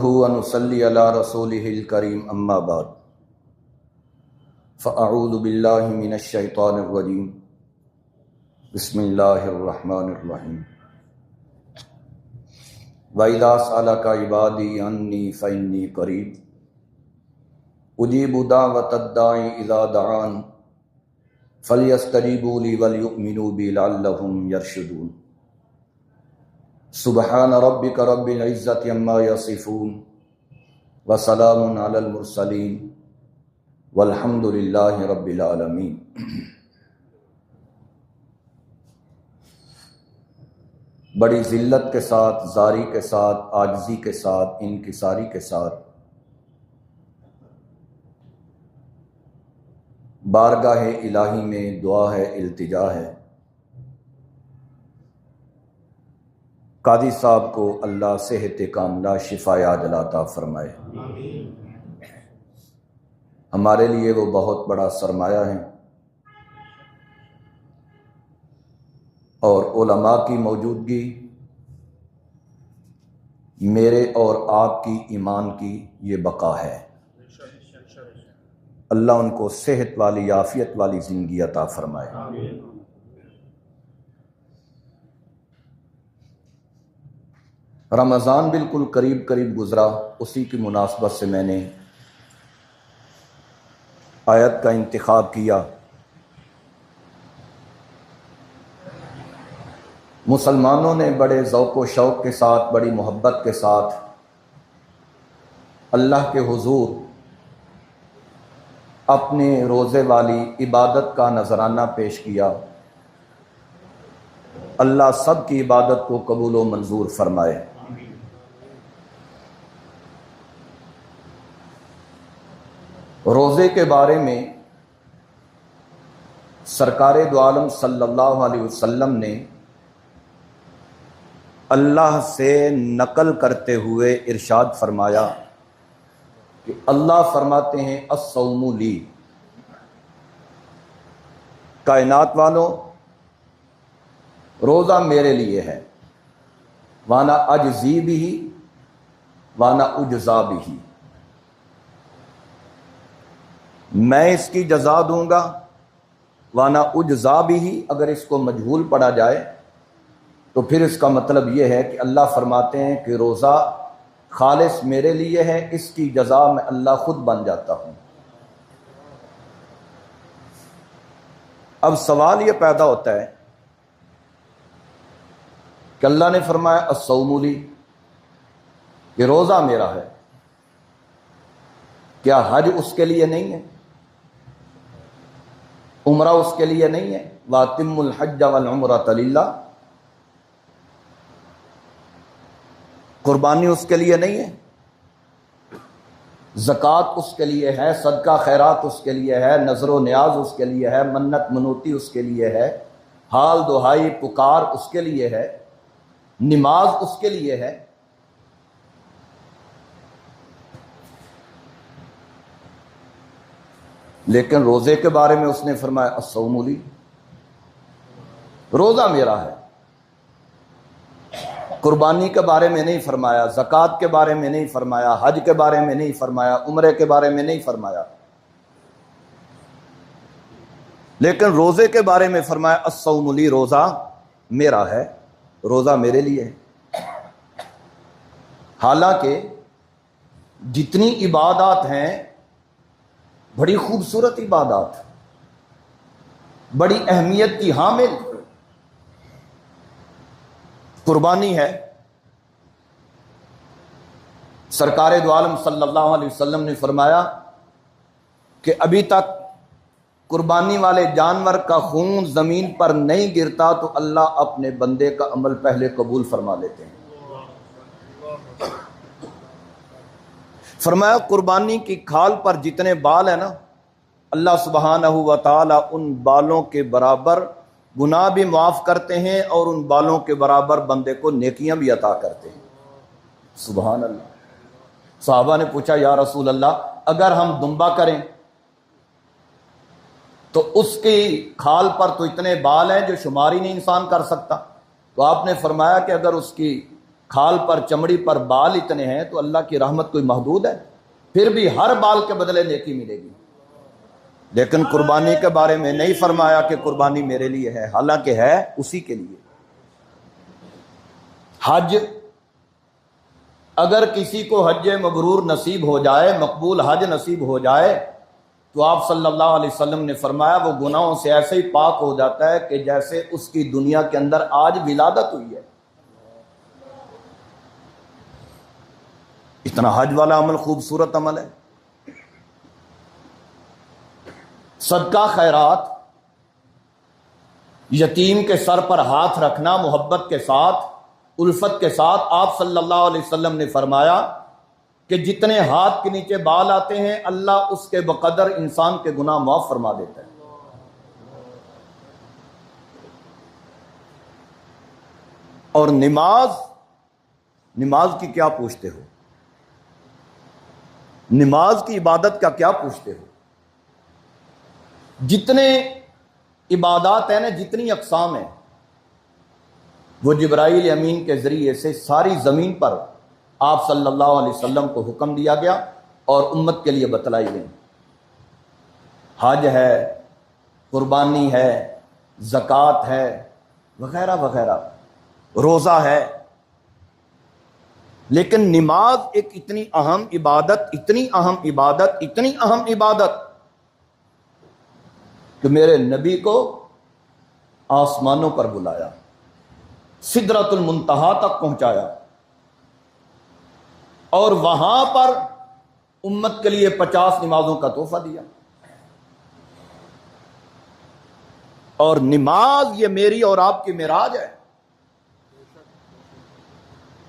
نحمده ونصلي على رسوله الكريم أما بعد فأعوذ بالله من الشيطان الرجيم بسم الله الرحمن الرحيم وإذا سألك عبادي عني فإني قريب أجيب دعوة الداعي إذا دعان فليستجيبوا لي وليؤمنوا بي لعلهم يرشدون سبحان ربك رب العزة عما يصفون وسلام على المرسلين والحمد لله رب العالمين۔ بڑی ذلت کے ساتھ، زاری کے ساتھ، عاجزی کے ساتھ، انکساری کے ساتھ بارگاہ الہی میں دعا ہے، التجا ہے۔ قاضی صاحب کو اللہ صحت کاملہ، شفا عاجلہ عطا فرمائے۔ ہمارے لیے وہ بہت بڑا سرمایہ ہے، اور علماء کی موجودگی میرے اور آپ کی ایمان کی یہ بقا ہے۔ اللہ ان کو صحت والی، عافیت والی زندگی عطا فرمائے۔ رمضان بالکل قریب قریب گزرا، اسی کی مناسبت سے میں نے آیت کا انتخاب کیا۔ مسلمانوں نے بڑے ذوق و شوق کے ساتھ، بڑی محبت کے ساتھ اللہ کے حضور اپنے روزے والی عبادت کا نذرانہ پیش کیا۔ اللہ سب کی عبادت کو قبول و منظور فرمائے۔ روزے کے بارے میں سرکار دو عالم صلی اللہ علیہ وسلم نے اللہ سے نقل کرتے ہوئے ارشاد فرمایا کہ اللہ فرماتے ہیں الصوم لی، کائنات والوں روزہ میرے لیے ہے، وانا اجزی بھی وانا اجزا بھی، میں اس کی جزا دوں گا، وانا اجزا بھی۔ اگر اس کو مجہول پڑھا جائے تو پھر اس کا مطلب یہ ہے کہ اللہ فرماتے ہیں کہ روزہ خالص میرے لیے ہے، اس کی جزا میں اللہ خود بن جاتا ہوں۔ اب سوال یہ پیدا ہوتا ہے کہ اللہ نے فرمایا الصوم لی، کہ روزہ میرا ہے، کیا حج اس کے لیے نہیں ہے؟ عمرہ اس کے لیے نہیں ہے؟ وَأَتِمُّ الْحَجَّ وَالْعُمْرَةَ لِلَّهِ، قربانی اس کے لیے نہیں ہے؟ زکوٰۃ اس کے لیے ہے، صدقہ خیرات اس کے لیے ہے، نظر و نیاز اس کے لیے ہے، منت منوتی اس کے لیے ہے، حال دہائی پکار اس کے لیے ہے، نماز اس کے لیے ہے۔ لیکن روزے کے بارے میں اس نے فرمایا الصوم لی، روزہ میرا ہے۔ قربانی کے بارے میں نہیں فرمایا، زکوٰۃ کے بارے میں نہیں فرمایا، حج کے بارے میں نہیں فرمایا، عمرے کے بارے میں نہیں فرمایا، لیکن روزے کے بارے میں فرمایا الصوم لی، روزہ میرا ہے، روزہ میرے لیے ہے۔ حالانکہ جتنی عبادات ہیں بڑی خوبصورت عبادات، بڑی اہمیت کی حامل قربانی ہے۔ سرکار دو عالم صلی اللہ علیہ وسلم نے فرمایا کہ ابھی تک قربانی والے جانور کا خون زمین پر نہیں گرتا تو اللہ اپنے بندے کا عمل پہلے قبول فرما لیتے ہیں۔ فرمایا قربانی کی کھال پر جتنے بال ہیں نا، اللہ سبحانہ و تعالی ان بالوں کے برابر گناہ بھی معاف کرتے ہیں، اور ان بالوں کے برابر بندے کو نیکیاں بھی عطا کرتے ہیں۔ سبحان اللہ۔ صحابہ نے پوچھا یا رسول اللہ، اگر ہم دمبا کریں تو اس کی کھال پر تو اتنے بال ہیں جو شمار ہی نہیں انسان کر سکتا، تو آپ نے فرمایا کہ اگر اس کی کھال پر چمڑی پر بال اتنے ہیں تو اللہ کی رحمت کوئی محدود ہے؟ پھر بھی ہر بال کے بدلے نیکی ملے گی. لیکن قربانی کے بارے میں نہیں فرمایا کہ قربانی میرے لیے ہے، حالانکہ ہے اسی کے لیے. حج، اگر کسی کو حج مبرور نصیب ہو جائے، مقبول حج نصیب ہو جائے، تو آپ صلی اللہ علیہ وسلم نے فرمایا وہ گناہوں سے ایسے ہی پاک ہو جاتا ہے کہ جیسے اس کی دنیا کے اندر آج ولادت ہوئی ہے. اتنا حج والا عمل خوبصورت عمل ہے. صدقہ خیرات، یتیم کے سر پر ہاتھ رکھنا محبت کے ساتھ، الفت کے ساتھ. آپ صلی اللہ علیہ وسلم نے فرمایا کہ جتنے ہاتھ کے نیچے بال آتے ہیں اللہ اس کے بقدر انسان کے گناہ معاف فرما دیتا ہے. اور نماز کی کیا پوچھتے ہو؟ نماز کی عبادت کا کیا پوچھتے ہو؟ جتنے عبادات ہیں نا، جتنی اقسام ہیں، وہ جبرائیل امین کے ذریعے سے ساری زمین پر آپ صلی اللہ علیہ وسلم کو حکم دیا گیا اور امت کے لیے بتلائی گئی. حج ہے، قربانی ہے، زکوٰۃ ہے، وغیرہ وغیرہ، روزہ ہے. لیکن نماز ایک اتنی اہم عبادت کہ میرے نبی کو آسمانوں پر بلایا، سدرۃ المنتہا تک پہنچایا، اور وہاں پر امت کے لیے 50 نمازوں کا تحفہ دیا. اور نماز یہ میری اور آپ کی معراج ہے.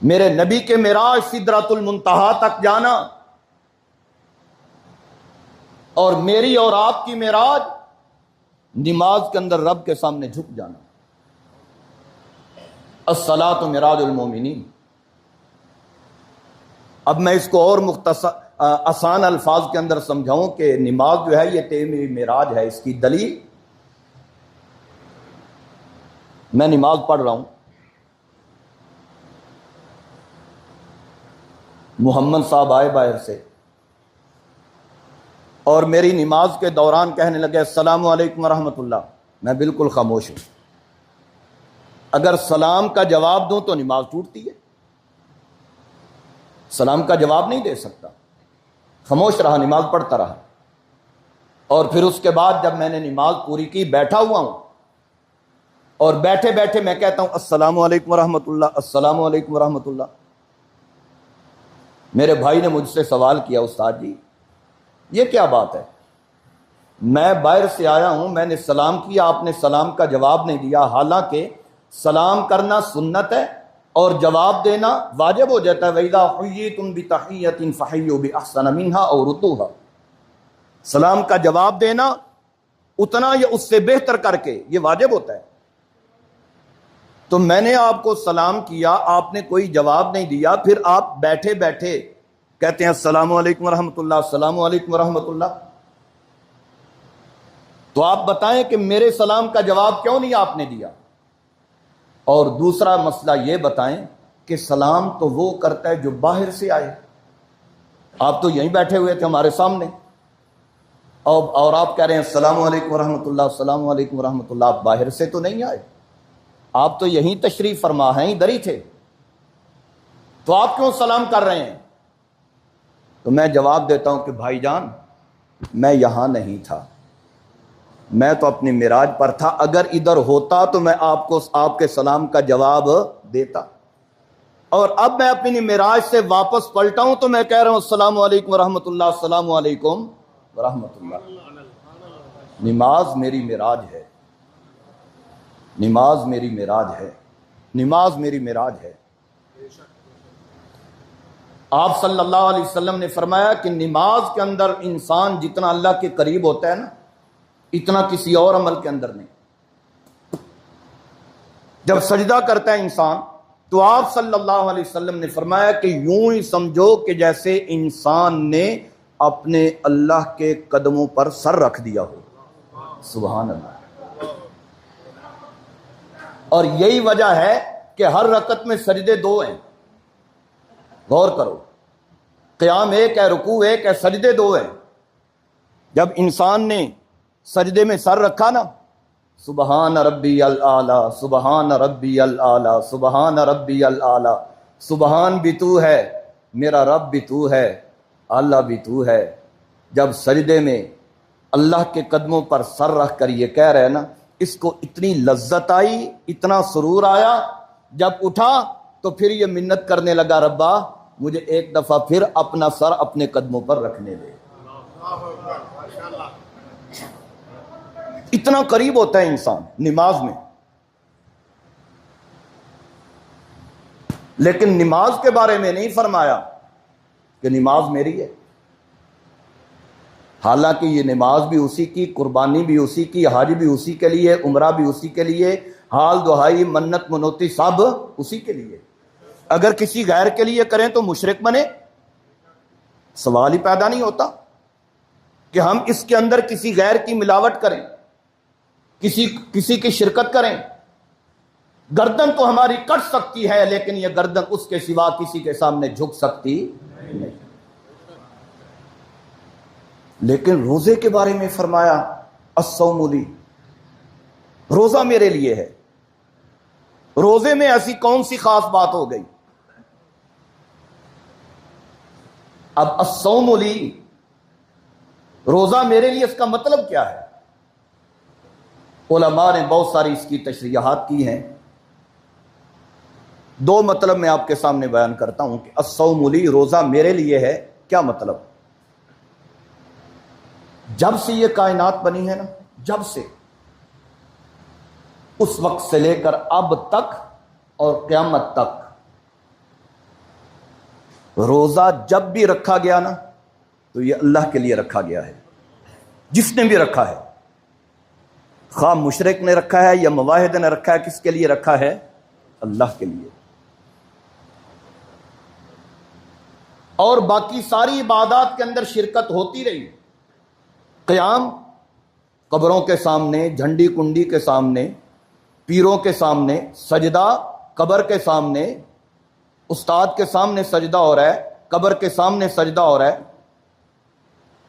میرے نبی کے معراج سدرۃ المنتہا تک جانا، اور میری اور آپ کی معراج نماز کے اندر رب کے سامنے جھک جانا. الصلاۃ معراج المومنین. اب میں اس کو اور مختصر آسان الفاظ کے اندر سمجھاؤں کہ نماز جو ہے یہ میری معراج ہے. اس کی دلیل، میں نماز پڑھ رہا ہوں، محمد صاحب آئے باہر سے اور میری نماز کے دوران کہنے لگے السلام علیکم ورحمۃ اللہ. میں بالکل خاموش ہوں. اگر سلام کا جواب دوں تو نماز ٹوٹتی ہے، سلام کا جواب نہیں دے سکتا. خاموش رہا، نماز پڑھتا رہا. اور پھر اس کے بعد جب میں نے نماز پوری کی، بیٹھا ہوا ہوں، اور بیٹھے بیٹھے میں کہتا ہوں السلام علیکم ورحمۃ اللہ، السلام علیکم ورحمۃ اللہ. میرے بھائی نے مجھ سے سوال کیا، استاد جی یہ کیا بات ہے؟ میں باہر سے آیا ہوں، میں نے سلام کیا، آپ نے سلام کا جواب نہیں دیا. حالانکہ سلام کرنا سنت ہے اور جواب دینا واجب ہو جاتا ہے. وَإِذَا حُيِّيتُم بِتَحِيَّةٍ فَحَيُّوا بِأَحْسَنَ مِنْهَا أَوْ رُدُّوهَا. سلام کا جواب دینا اتنا یا اس سے بہتر کر کے، یہ واجب ہوتا ہے. تو میں نے آپ کو سلام کیا، آپ نے کوئی جواب نہیں دیا، پھر آپ بیٹھے بیٹھے کہتے ہیں السلام علیکم ورحمۃ اللہ، السلام علیکم ورحمۃ اللہ. تو آپ بتائیں کہ میرے سلام کا جواب کیوں نہیں آپ نے دیا؟ اور دوسرا مسئلہ یہ بتائیں کہ سلام تو وہ کرتا ہے جو باہر سے آئے. آپ تو یہیں بیٹھے ہوئے تھے ہمارے سامنے، اور آپ کہہ رہے ہیں السلام علیکم ورحمۃ اللہ، السلام علیکم ورحمۃ اللہ. آپ باہر سے تو نہیں آئے، آپ تو یہیں تشریف فرما ہیں، ادھر ہی تھے، تو آپ کیوں سلام کر رہے ہیں؟ تو میں جواب دیتا ہوں کہ بھائی جان میں یہاں نہیں تھا، میں تو اپنی معراج پر تھا. اگر ادھر ہوتا تو میں آپ کو آپ کے سلام کا جواب دیتا. اور اب میں اپنی معراج سے واپس پلٹا ہوں تو میں کہہ رہا ہوں السلام علیکم ورحمۃ اللہ، السلام علیکم ورحمۃ اللہ. نماز میری معراج ہے، نماز میری معراج ہے، نماز میری معراج ہے. آپ صلی اللہ علیہ وسلم نے فرمایا کہ نماز کے اندر انسان جتنا اللہ کے قریب ہوتا ہے نا، اتنا کسی اور عمل کے اندر نہیں. جب سجدہ کرتا ہے انسان تو آپ صلی اللہ علیہ وسلم نے فرمایا کہ یوں ہی سمجھو کہ جیسے انسان نے اپنے اللہ کے قدموں پر سر رکھ دیا ہو. سبحان اللہ. اور یہی وجہ ہے کہ ہر رکعت میں سجدے 2 ہیں. غور کرو، قیام ایک ہے، رکوع ایک ہے، سجدے دو ہیں۔ جب انسان نے سجدے میں سر رکھا نا، سبحان ربی العالی، سبحان ربی العالی، سبحان ربی العالی، سبحان بھی تو ہے، میرا رب بھی تو ہے، اللہ بھی تو ہے۔ جب سجدے میں اللہ کے قدموں پر سر رکھ کر یہ کہہ رہے نا، اس کو اتنی لذت آئی، اتنا سرور آیا، جب اٹھا تو پھر یہ منت کرنے لگا، ربا مجھے ایک دفعہ پھر اپنا سر اپنے قدموں پر رکھنے دے۔ اتنا قریب ہوتا ہے انسان نماز میں۔ لیکن نماز کے بارے میں نہیں فرمایا کہ نماز میری ہے، حالانکہ یہ نماز بھی اسی کی، قربانی بھی اسی کی، حج بھی اسی کے لیے، عمرہ بھی اسی کے لیے، حال دہائی منت منوتی سب اسی کے لیے۔ اگر کسی غیر کے لیے کریں تو مشرک بنے؟ سوال ہی پیدا نہیں ہوتا کہ ہم اس کے اندر کسی غیر کی ملاوٹ کریں، کسی کی شرکت کریں۔ گردن تو ہماری کٹ سکتی ہے، لیکن یہ گردن اس کے سوا کسی کے سامنے جھک سکتی نہیں۔ لیکن روزے کے بارے میں فرمایا الصوم لی، روزہ میرے لیے ہے۔ روزے میں ایسی کون سی خاص بات ہو گئی؟ اب الصوم لی، روزہ میرے لیے، اس کا مطلب کیا ہے؟ علماء نے بہت ساری اس کی تشریحات کی ہیں۔ دو مطلب میں آپ کے سامنے بیان کرتا ہوں کہ الصوم لی، روزہ میرے لیے ہے، کیا مطلب؟ جب سے یہ کائنات بنی ہے نا، جب سے، اس وقت سے لے کر اب تک اور قیامت تک، روزہ جب بھی رکھا گیا نا تو یہ اللہ کے لیے رکھا گیا ہے۔ جس نے بھی رکھا ہے، خواہ مشرک نے رکھا ہے یا مواحد نے رکھا ہے، کس کے لیے رکھا ہے؟ اللہ کے لیے۔ اور باقی ساری عبادات کے اندر شرکت ہوتی رہی۔ قیام قبروں کے سامنے، جھنڈی کنڈی کے سامنے، پیروں کے سامنے، سجدہ قبر کے سامنے، استاد کے سامنے سجدہ ہو رہا ہے، قبر کے سامنے سجدہ ہو رہا ہے،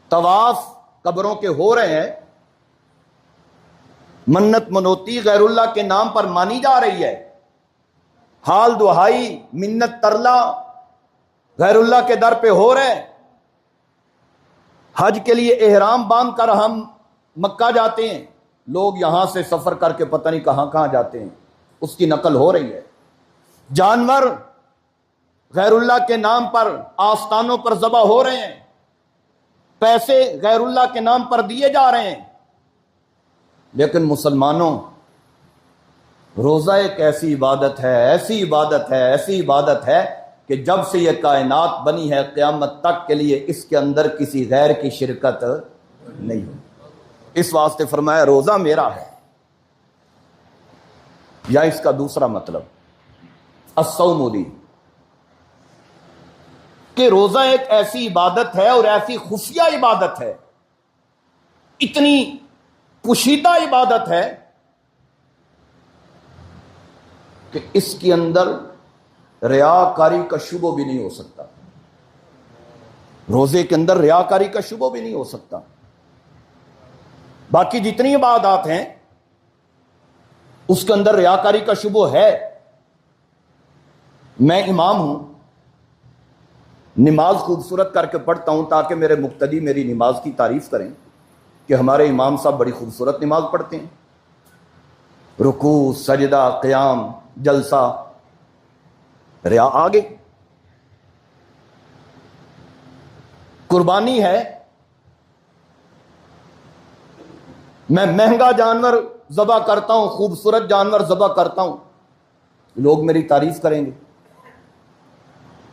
طواف قبروں کے ہو رہے ہیں، منت منوتی غیر اللہ کے نام پر مانی جا رہی ہے، حال دہائی منت ترلا غیر اللہ کے در پہ ہو رہے ہیں۔ حج کے لیے احرام باندھ کر ہم مکہ جاتے ہیں، لوگ یہاں سے سفر کر کے پتہ نہیں کہاں کہاں جاتے ہیں، اس کی نقل ہو رہی ہے۔ جانور غیر اللہ کے نام پر آستانوں پر ذبح ہو رہے ہیں، پیسے غیر اللہ کے نام پر دیے جا رہے ہیں۔ لیکن مسلمانوں، روزہ ایک ایسی عبادت ہے، ایسی عبادت ہے، ایسی عبادت ہے کہ جب سے یہ کائنات بنی ہے قیامت تک کے لیے اس کے اندر کسی غیر کی شرکت نہیں ہو۔ اس واسطے فرمایا روزہ میرا ہے۔ یا اس کا دوسرا مطلب الصوم لی، کہ روزہ ایک ایسی عبادت ہے اور ایسی خفیہ عبادت ہے، اتنی پوشیدہ عبادت ہے کہ اس کے اندر ریاکاری کا شبہ بھی نہیں ہو سکتا۔ روزے کے اندر ریاکاری کا شبہ بھی نہیں ہو سکتا۔ باقی جتنی عبادات ہیں اس کے اندر ریاکاری کا شبہ ہے۔ میں امام ہوں، نماز خوبصورت کر کے پڑھتا ہوں تاکہ میرے مقتدی میری نماز کی تعریف کریں کہ ہمارے امام صاحب بڑی خوبصورت نماز پڑھتے ہیں، رکوع، سجدہ، قیام، جلسہ، ریا آگے۔ قربانی ہے، میں مہنگا جانور ذبح کرتا ہوں، خوبصورت جانور ذبح کرتا ہوں، لوگ میری تعریف کریں گے۔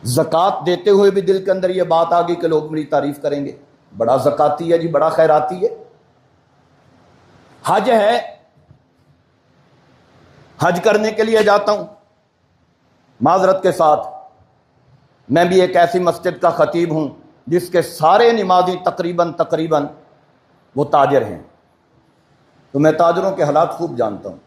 زکوٰۃ دیتے ہوئے بھی دل کے اندر یہ بات آ گئی کہ لوگ میری تعریف کریں گے، بڑا زکاتی ہے جی، بڑا خیراتی ہے۔ حج ہے، حج کرنے کے لیے جاتا ہوں، معذرت کے ساتھ میں بھی ایک ایسی مسجد کا خطیب ہوں جس کے سارے نمازی تقریباً وہ تاجر ہیں، تو میں تاجروں کے حالات خوب جانتا ہوں۔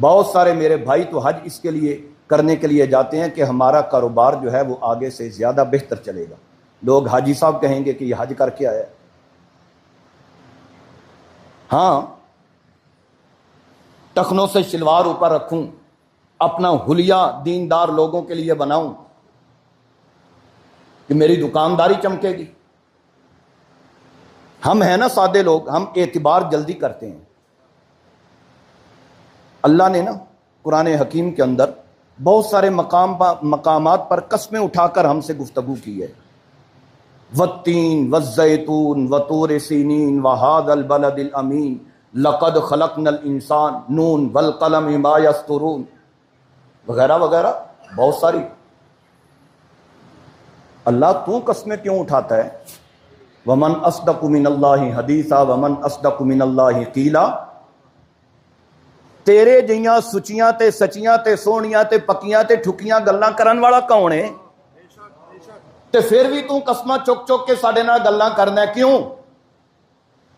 بہت سارے میرے بھائی تو حج اس کے لیے کرنے کے لیے جاتے ہیں کہ ہمارا کاروبار جو ہے وہ آگے سے زیادہ بہتر چلے گا. لوگ حاجی صاحب کہیں گے کہ یہ حج کر کے آیا. ہاں، ٹخنوں سے شلوار اوپر رکھوں، اپنا حلیہ دیندار لوگوں کے لیے بناؤں کہ میری دکانداری چمکے گی. ہم ہیں نا سادے لوگ، ہم اعتبار جلدی کرتے ہیں. اللہ نے نا قرآن حکیم کے اندر بہت سارے مقامات پر قسمیں اٹھا کر ہم سے گفتگو کی ہے. والتین والزیتون وطور سینین وہذا البلد الامین لقد خلقنا الانسان نون والقلم ما یسطرون وغیرہ وغیرہ بہت ساری. اللہ تو قسمیں کیوں اٹھاتا ہے؟ ومن اصدق من اللہ حدیثا ومن اصدق من اللہ قیلا. تیرے جیاں سچیاں تے سچیاں تے سونیاں تے پکیاں تے ٹھکیاں گلاں کرن والا کون ہے؟ تے پھر بھی تو قسمہ چک چک کے ساڈے نال گلاں کرنا ہے کیوں؟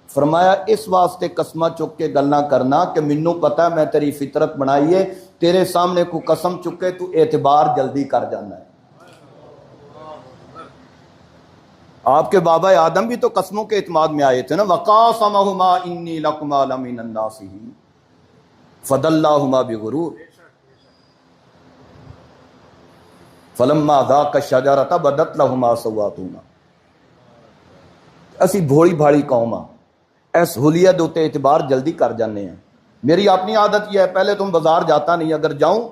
فرمایا اس واسطے قسمہ چک کے گلاں کرنا کہ مینوں پتہ ہے میں تیری فطرت بنائی ہے، تیرے سامنے کو قسم چکے تو اعتبار جلدی کر جانا ہے. آپ کے بابا آدم بھی تو قسموں کے اعتماد میں آئے تھے نا. وَقَاسَمَهُمَا إِنِّي لَكُمَا لَمِنَ النَّاصِحِينَ فَدَلَّاهُمَا بِغُرُورٍ فَلَمَّا ذَاقَا الشَّجَرَةَ بَدَتْ لَهُمَا سَوْآتُهُمَا. اسی بھوڑی بھاڑی قوم ہاں، اس حلیہ دے تے اعتبار جلدی کر جانے ہیں. میری اپنی عادت یہ ہے، پہلے تم بازار جاتا نہیں، اگر جاؤں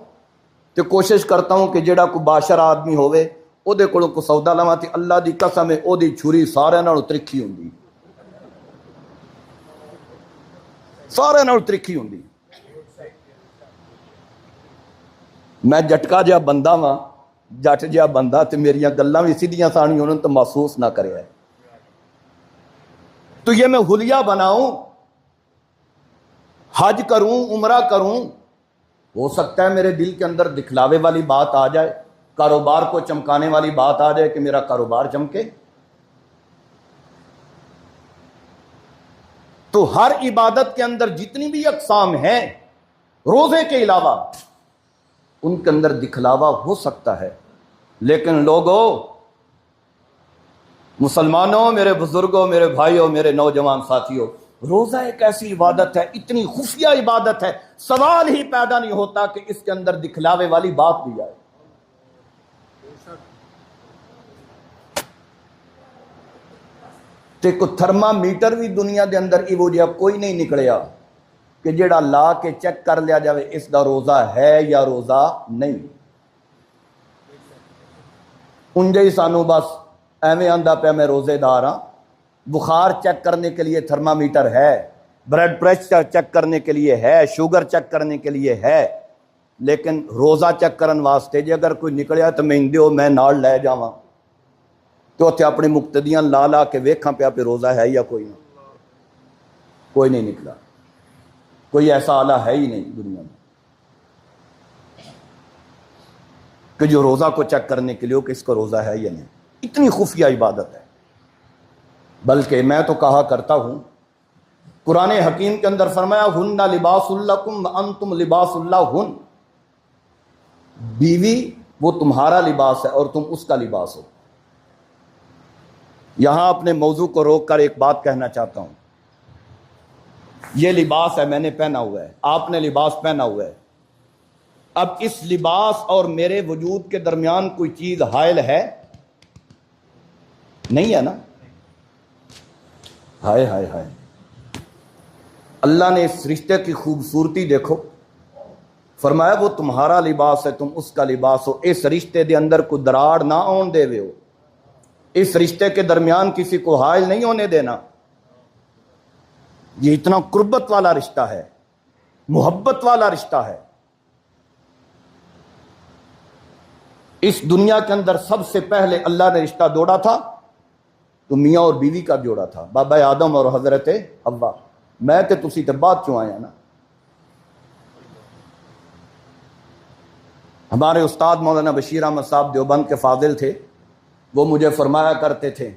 تو کوشش کرتا ہوں کہ جیڑا کوئی باشر آدمی ہوئے او دے کولوں کو سودا لواں تے اللہ دی قسم ہے او دی چھری سارے نالوں ترکھی ہوندی، سارے نالوں ترکھی ہوندی. میں جٹکا جہا بندہ واں، جٹ جہا بندہ تے میریاں گلاں بھی سیدھیاں سانیاں انہوں تو محسوس نہ کرے ہے. تو یہ میں حلیہ بناؤں، حج کروں، عمرہ کروں، ہو سکتا ہے میرے دل کے اندر دکھلاوے والی بات آ جائے، کاروبار کو چمکانے والی بات آ جائے کہ میرا کاروبار چمکے. تو ہر عبادت کے اندر جتنی بھی اقسام ہیں روزے کے علاوہ ان کے اندر دکھلاوا ہو سکتا ہے. لیکن لوگوں، مسلمانوں، میرے بزرگوں، میرے بھائیوں، میرے نوجوان ساتھیوں، روزہ ایک ایسی عبادت ہے، اتنی خفیہ عبادت ہے، سوال ہی پیدا نہیں ہوتا کہ اس کے اندر دکھلاوے والی بات بھی آئے. تے کو تھرما میٹر بھی دنیا دے اندر ایوو جہا کوئی نہیں نکلیا کہ جڑا لا کے چیک کر لیا جاوے اس دا روزہ ہے یا روزہ نہیں. انجے ہی سانو بس ایویں آندا پیا میں روزے دار ہاں. بخار چیک کرنے کے لیے تھرما میٹر ہے، بلڈ پریشر چیک کرنے کے لیے ہے، شوگر چیک کرنے کے لیے ہے، لیکن روزہ چیک کرن واسطے جے اگر کوئی نکلیا تو میں دیو میں نال لے جاواں تو اتنے اپنی مقتدیاں لا لا کے ویکھاں پیا پہ روزہ ہے یا کوئی نہیں. کوئی نہیں نکلا، کوئی ایسا آلہ ہے ہی نہیں دنیا میں کہ جو روزہ کو چیک کرنے کے لیے ہو کہ اس کا روزہ ہے یا نہیں. اتنی خفیہ عبادت ہے. بلکہ میں تو کہا کرتا ہوں، قرآن حکیم کے اندر فرمایا ہن لباس لکم وانتم لباس لہن. بیوی وہ تمہارا لباس ہے اور تم اس کا لباس ہو. یہاں اپنے موضوع کو روک کر ایک بات کہنا چاہتا ہوں. یہ لباس ہے، میں نے پہنا ہوا ہے، آپ نے لباس پہنا ہوا ہے. اب اس لباس اور میرے وجود کے درمیان کوئی چیز حائل ہے؟ نہیں ہے نا. ہائے ہائے ہائے، اللہ نے اس رشتے کی خوبصورتی دیکھو. فرمایا وہ تمہارا لباس ہے، تم اس کا لباس ہو. اس رشتے دے اندر کوئی دراڑ نہ آن دے ہو، اس رشتے کے درمیان کسی کو حائل نہیں ہونے دینا. یہ اتنا قربت والا رشتہ ہے، محبت والا رشتہ ہے. اس دنیا کے اندر سب سے پہلے اللہ نے رشتہ جوڑا تھا تو میاں اور بیوی کا جوڑا تھا، بابا آدم اور حضرت حوا. میں تے تسی تے بعد چوں آیا نا. ہمارے استاد مولانا بشیر احمد صاحب دیوبند کے فاضل تھے، وہ مجھے فرمایا کرتے تھے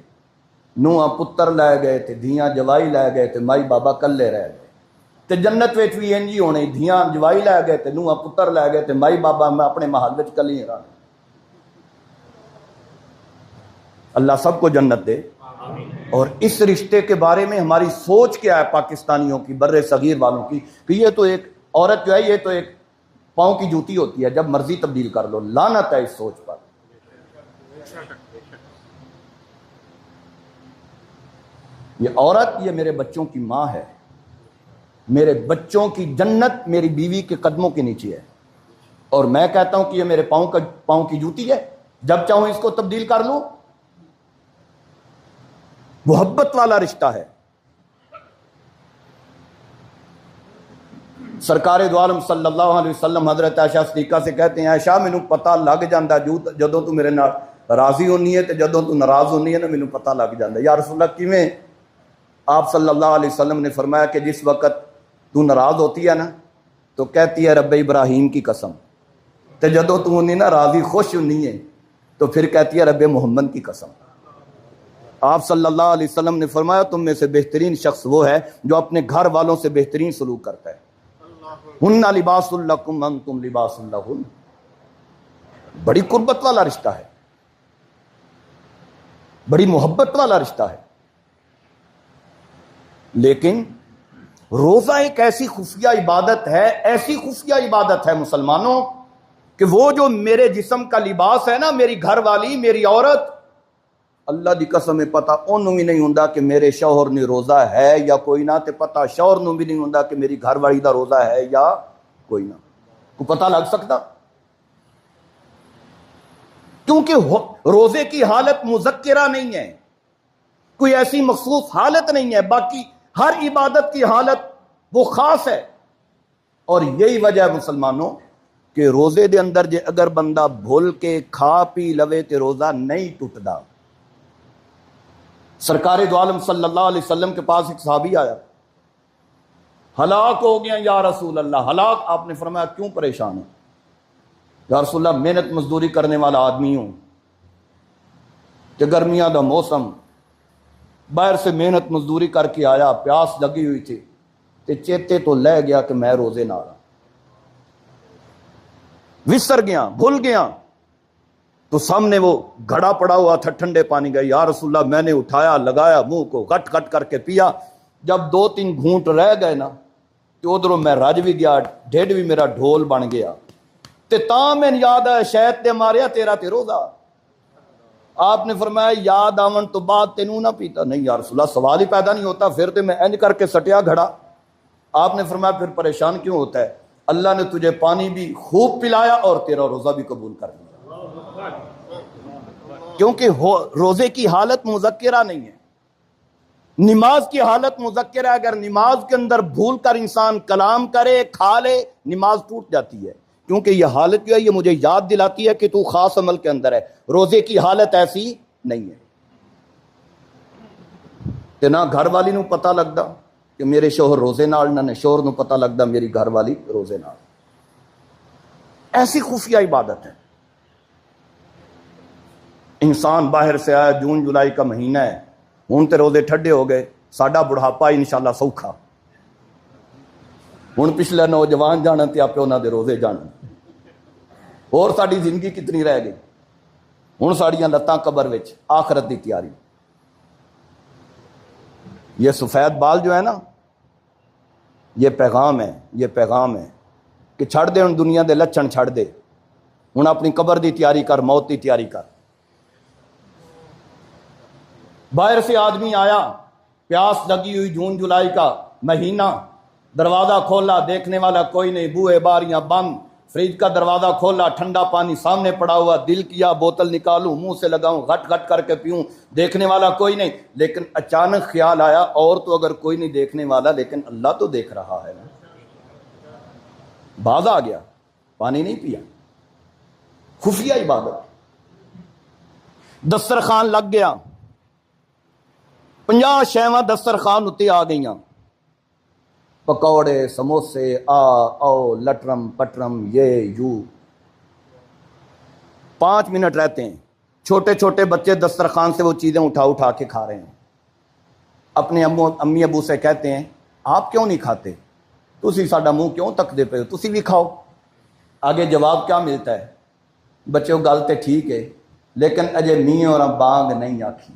نوہاں پتر لے گئے تھے، دھیاں جوائی لے گئے تھے، مائی بابا کلے رہ گئے. تے جنت وچ بھی انج ہی ہونے، دھیاں جوائی لے گئے تے نوہاں پتر لے گئے تے مائی بابا میں اپنے محل وچ کلی رہا۔ اللہ سب کو جنت دے۔ اور اس رشتے کے بارے میں ہماری سوچ کیا ہے پاکستانیوں کی، بر صغیر والوں کی، کہ یہ تو ایک عورت جو ہے یہ تو ایک پاؤں کی جوتی ہوتی ہے، جب مرضی تبدیل کر لو۔ لعنت ہے اس سوچ پر۔ یہ عورت یہ میرے بچوں کی ماں ہے، میرے بچوں کی جنت میری بیوی کے قدموں کے نیچے ہے، اور میں کہتا ہوں کہ یہ میرے پاؤں کی جوتی ہے، جب چاہوں اس کو تبدیل کر لوں۔ محبت والا رشتہ ہے۔ سرکار دو عالم صلی اللہ علیہ وسلم حضرت عائشہ صدیقہ سے کہتے ہیں، عائشہ مینوں پتہ لگ جاندا جدوں تو میرے نال راضی ہونی ہے تے جدوں تو ناراض ہونی ہے نا مینوں پتہ لگ جاندا۔ یا رسول اللہ کیویں؟ آپ صلی اللہ علیہ وسلم نے فرمایا کہ جس وقت تو ناراض ہوتی ہے نا تو کہتی ہے رب ابراہیم کی قسم، تے جدوں تو ہونی نا راضی خوش ہونی ہے تو پھر کہتی ہے رب محمد کی قسم۔ آپ صلی اللہ علیہ وسلم نے فرمایا تم میں سے بہترین شخص وہ ہے جو اپنے گھر والوں سے بہترین سلوک کرتا ہے۔ ہن لباس لکم انتم لباس لہن۔ بڑی قربت والا رشتہ ہے، بڑی محبت والا رشتہ ہے۔ لیکن روزہ ایک ایسی خفیہ عبادت ہے، ایسی خفیہ عبادت ہے مسلمانوں، کہ وہ جو میرے جسم کا لباس ہے نا، میری گھر والی، میری عورت، اللہ دی قسم ہے پتہ انہوں بھی نہیں ہوندا کہ میرے شوہر نے روزہ ہے یا کوئی نہ، تے پتہ شوہر نوں بھی نہیں ہوندا کہ میری گھر والی دا روزہ ہے یا کوئی نہ، کو پتہ لگ سکتا؟ کیونکہ روزے کی حالت مذکرہ نہیں ہے، کوئی ایسی مخصوص حالت نہیں ہے، باقی ہر عبادت کی حالت وہ خاص ہے۔ اور یہی وجہ ہے مسلمانوں کہ روزے دے اندر جے اگر بندہ بھول کے کھا پی لوے تے روزہ نہیں ٹوٹدا۔ سرکار دو عالم صلی اللہ علیہ وسلم کے پاس ایک صحابی آیا، ہلاک ہو گیا یا رسول اللہ، ہلاک۔ آپ نے فرمایا کیوں پریشان ہے؟ یا رسول اللہ محنت مزدوری کرنے والا آدمی ہوں، کہ گرمیاں دا موسم، باہر سے محنت مزدوری کر کے آیا، پیاس لگی ہوئی تھی، تے چیتے تو لے گیا کہ میں روزے نہ رہا، وسر گیا، بھول گیا۔ تو سامنے وہ گھڑا پڑا ہوا تھا ٹھنڈے پانی کا، یا رسول اللہ میں نے اٹھایا، لگایا منہ کو، گٹ گٹ کر کے پیا۔ جب 2-3 گھونٹ رہ گئے نا تو ادھروں میں رج بھی گیا، ڈھڈ بھی میرا ڈھول بن گیا، تے تاں میں یاد ہے شاید تے ماریا تیرا تے روزہ۔ آپ نے فرمایا یاد آون تو بعد تینوں نہ پیتا؟ نہیں یا رسول اللہ سوال ہی پیدا نہیں ہوتا، پھر تے میں انج کر کے سٹیا گھڑا۔ آپ نے فرمایا پھر پریشان کیوں ہوتا ہے؟ اللہ نے تجھے پانی بھی خوب پلایا اور تیرا روزہ بھی قبول کر دیا، کیونکہ روزے کی حالت مذکرہ نہیں ہے، نماز کی حالت مذکرہ ہے۔ اگر نماز کے اندر بھول کر انسان کلام کرے، کھا لے، نماز ٹوٹ جاتی ہے، کیونکہ یہ حالت جو ہے یہ مجھے یاد دلاتی ہے کہ تو خاص عمل کے اندر ہے۔ روزے کی حالت ایسی نہیں ہے کہ نہ گھر والی نو پتہ لگدا کہ میرے شوہر روزے نال، نہ شوہر نو پتہ لگدا میری گھر والی روزے نال۔ ایسی خفیہ عبادت ہے۔ انسان باہر سے آیا، جون جولائی کا مہینہ ہے، ہوں تے روزے ٹھڈے ہو گئے، ساڈا بڑھاپا انشاءاللہ سوکھا، ہوں پچھلے نوجوان جانا تے آپ انہاں دے روزے جانا، اور ساری زندگی کتنی رہ گئی، ہوں ساڑیاں لتاں قبر وچ، آخرت دی تیاری۔ یہ سفید بال جو ہے نا، یہ پیغام ہے، یہ پیغام ہے کہ چھڑ دے ہن دنیا دے لچھن چھڑ دے، ہن اپنی قبر دی تیاری کر، موت دی تیاری کر۔ باہر سے آدمی آیا، پیاس لگی ہوئی، جون جولائی کا مہینہ، دروازہ کھولا، دیکھنے والا کوئی نہیں، بوئے باریاں بند، فریج کا دروازہ کھولا، ٹھنڈا پانی سامنے پڑا ہوا، دل کیا بوتل نکالوں، منہ سے لگاؤں، گھٹ گھٹ کر کے پیوں، دیکھنے والا کوئی نہیں، لیکن اچانک خیال آیا اور تو اگر کوئی نہیں دیکھنے والا لیکن اللہ تو دیکھ رہا ہے نا۔ باز آ گیا، پانی نہیں پیا، خفیہ عبادت۔ دسترخوان لگ گیا، 50 شیواں دسترخوان اتنے آ گئیاں، پکوڑے، سموسے، آؤ، لٹرم پٹرم، یہ یو۔ 5 منٹ رہتے ہیں، چھوٹے چھوٹے بچے دسترخوان سے وہ چیزیں اٹھا اٹھا کے کھا رہے ہیں۔ اپنے امی ابو سے کہتے ہیں آپ کیوں نہیں کھاتے؟ تسی ساڈا منہ کیوں تکدے پے ہو, تسی بھی کھاؤ. آگے جواب کیا ملتا ہے؟ بچوں گل تے ٹھیک ہے لیکن اجے میاں اور بانگ نہیں آکھی,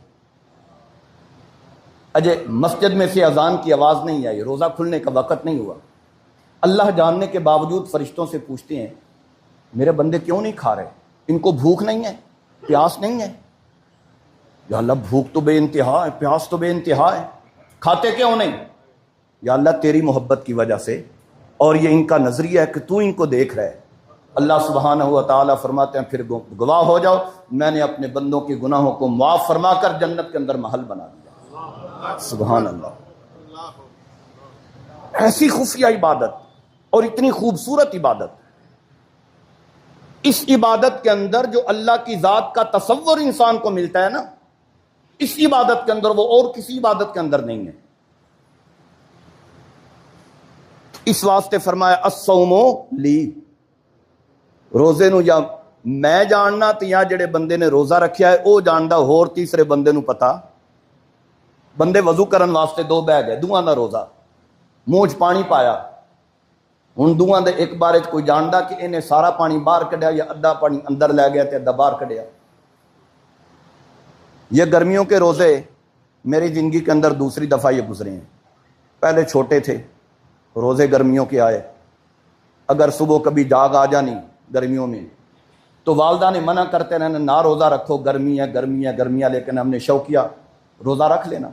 اجے مسجد میں سے اذان کی آواز نہیں آئی, روزہ کھلنے کا وقت نہیں ہوا. اللہ جاننے کے باوجود فرشتوں سے پوچھتے ہیں میرے بندے کیوں نہیں کھا رہے, ان کو بھوک نہیں ہے, پیاس نہیں ہے؟ یا اللہ بھوک تو بے انتہا ہے, پیاس تو بے انتہا ہے, کھاتے کیوں نہیں؟ یا اللہ تیری محبت کی وجہ سے, اور یہ ان کا نظریہ ہے کہ تو ان کو دیکھ رہے. اللہ سبحانہ و تعالیٰ فرماتے ہیں پھر گواہ ہو جاؤ, میں نے اپنے بندوں کے گناہوں کو معاف فرما کر جنت کے اندر محل بنا دیا. سبحان اللہ. ایسی خفیہ عبادت اور اتنی خوبصورت عبادت, اس عبادت کے اندر جو اللہ کی ذات کا تصور انسان کو ملتا ہے نا, اس عبادت کے اندر وہ اور کسی عبادت کے اندر نہیں ہے. اس واسطے فرمایا الصوم لی, روزے نو یا میں جاننا تے یا جڑے بندے نے روزہ رکھیا ہے او جاندا, ہور تیسرے بندے نو پتا. بندے وضو کرن واسطے دو بہ گئے, دوواں دا روزہ, منہ چ پانی پایا, ہن دوواں دے ایک بارے کوئی جاندا کہ انہیں سارا پانی باہر کڈیا یا ادھا پانی اندر لے گیا تے ادھا باہر کڈیا. یہ گرمیوں کے روزے میری زندگی کے اندر دوسری دفعہ یہ گزرے ہیں. پہلے چھوٹے تھے, روزے گرمیوں کے آئے, اگر صبح کبھی جاگ آ جانی گرمیوں میں تو والدہ نے منع کرتے رہنا نہ روزہ رکھو, گرمی ہے گرمی ہے گرمی ہے, لیکن ہم نے شوقیہ روزہ رکھ لینا.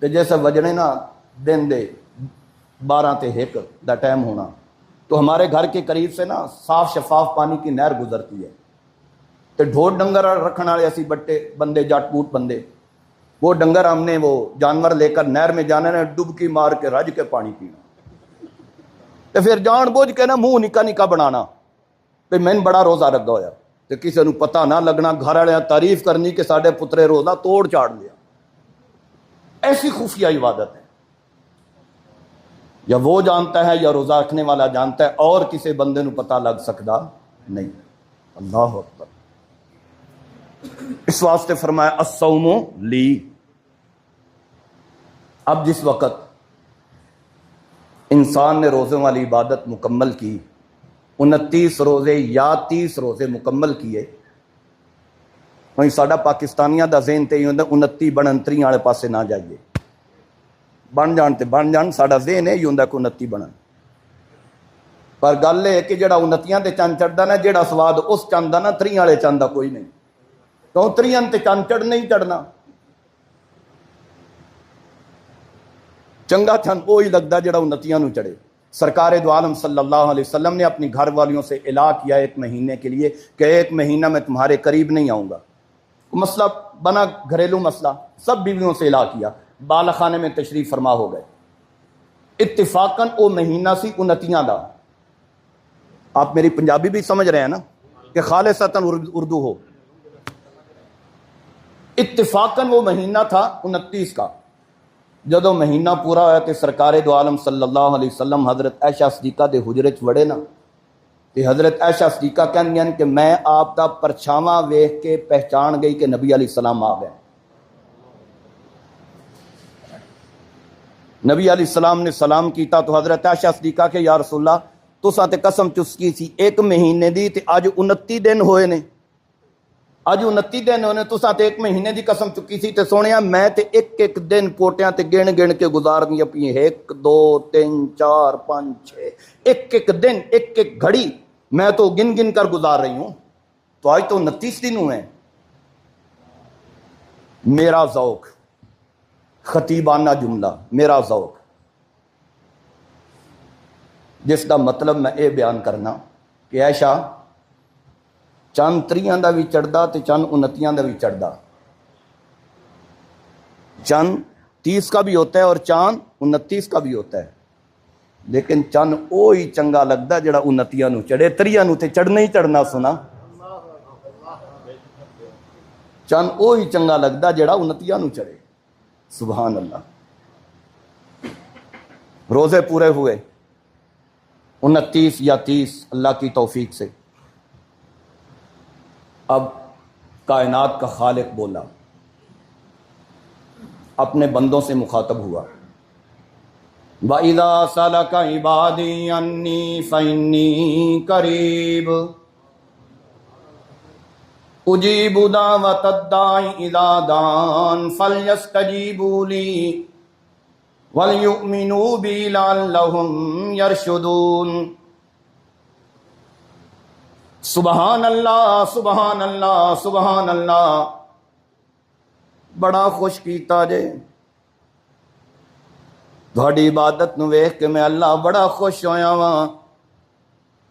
تو جیسے وجنے نا دن دے 12 تے 1 دا ٹائم ہونا, تو ہمارے گھر کے قریب سے نا صاف شفاف پانی کی نہر گزرتی ہے, تو ڈھور ڈنگر رکھنے والے ایسی بٹے بندے جٹ پوٹ بندے, وہ ڈنگر ہم نے وہ جانور لے کر نہر میں جانا نا, ڈبکی مار کے رج کے پانی پینا, تو پھر جان بوجھ کے نا منہ نکا نکا بنانا کہ میں بڑا روزہ رکھا ہوا, تو کسی نو پتہ نہ لگنا, گھر والے تعریف کرنی کہ ساڈے پترے روزہ توڑ چاڑ لیا. ایسی خفیہ عبادت ہے, یا وہ جانتا ہے یا روزہ رکھنے والا جانتا ہے, اور کسی بندے نو پتہ لگ سکتا نہیں. اللہ اکبر. اس واسطے فرمایا الصوم لی. اب جس وقت انسان نے روزوں والی عبادت مکمل کی, 29 روزے یا 30 روزے مکمل کیے, وہیں ساڈا پاکستانیاں دا ذہن تے ہی ہوندا 29 بنن 30 والے پاسے نہ جائیے, بن جان تے بن جان, ساڈا ذہن یہ ہوندا کہ 29 بنن. پر گل ہے کہ جڑا 29 تے چند چڑھدا نا, جڑا سواد اس چند دا نا 30 والے چند دا کوئی نہیں. تو 30 تے چند چڑھ نہیں چڑھنا, چنگا چند وہی لگتا جڑا 29 نو چڑھے. سرکار دو عالم صلی اللہ علیہ وسلم نے اپنی گھر والیوں سے اعلان کیا 1 مہینے کے لیے کہ 1 مہینہ میں تمہارے قریب نہیں آؤں گا. مسئلہ بنا گھریلو مسئلہ, سب بیویوں سے اعلان کیا, بالا خانے میں تشریف فرما ہو گئے. اتفاقاً وہ مہینہ سی 29 دا. آپ میری پنجابی بھی سمجھ رہے ہیں نا کہ خالصتاً اردو ہو. اتفاقاً وہ مہینہ تھا 29 کا. جدو مہینہ پورا ہوا تو سرکار دو عالم صلی اللہ علیہ وسلم حضرت عائشہ صدیقہ دے حجرے چ وڑے نا, تے حضرت عائشہ صدیقہ کہندیاں کہ میں آپ دا پرچھاواں ویکھ کے پہچان گئی کہ نبی علیہ السلام آ گئے. نبی علیہ السلام نے سلام کیتا تو حضرت عائشہ صدیقہ کہ یا رسول اللہ تساں تے قسم چسکی سی 1 مہینے دی, تے اج 29 دن ہوئے نے, اج 29 دن ہونے, تساں تے 1 مہینے دی قسم چکی سی. تے سونیا میں تے ایک دن پوٹیاں تے گن گن کے گزار دیا پی, 1 2 3 4 5 6, ایک دن ایک گھڑی میں تو گن گن کر گزار رہی ہوں. تو آج تو 29 دن ہوئے. میرا ذوق, خطیبانہ جملہ, میرا ذوق, جس کا مطلب میں یہ بیان کرنا کہ عائشہ چند 30 دا بھی چڑھدا تے چند 29 دا بھی چڑھدا, چند 30 کا بھی ہوتا ہے اور چاند 29 کا بھی ہوتا ہے, لیکن چند وہی چنگا لگتا جڑا 29 نو چڑھے. 30 نو تے چڑھنا ہی چڑھنا سنا, چند وہی چنگا لگتا جڑا 29 نو چڑھے. سبحان اللہ. روزے پورے ہوئے 29 یا 30 اللہ کی توفیق سے. اب کائنات کا خالق بولا, اپنے بندوں سے مخاطب ہوا. وَإِذَا سَأَلَكَ عِبَادِي عَنِّي فَإِنِّي قَرِيبٌ أُجِيبُ دَعْوَةَ الدَّاعِ إِذَا دَعَانِ فَلْيَسْتَجِيبُوا لِي وَلْيُؤْمِنُوا بِي لَعَلَّهُمْ يَرْشُدُونَ۔ سبحان اللہ سبحان اللہ سبحان اللہ، بڑا خوش کیتا جے تھوڑی عبادت نو ویکھ کے میں اللہ بڑا خوش ہویا ہاں۔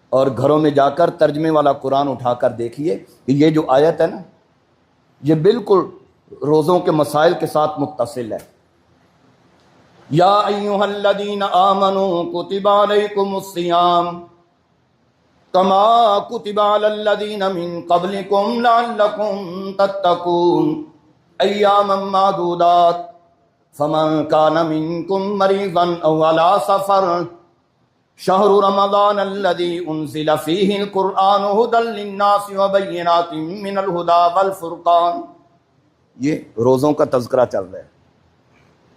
اور گھروں میں جا کر ترجمے والا قرآن اٹھا کر دیکھیے، یہ جو آیت ہے نا، یہ بالکل روزوں کے مسائل کے ساتھ متصل ہے۔ یا ایھا الذین آمنوا کتب علیکم الصیام کما کتب علی الذین من قبلکم لعلکم تتقون ایاما معدودات فمن کان منکم مریضا او علی سفر شہر رمضان الذی انزل فیہ القرآن ھدی للناس وبینات من الھدی والفرقان۔ یہ روزوں کا تذکرہ چل رہا ہے،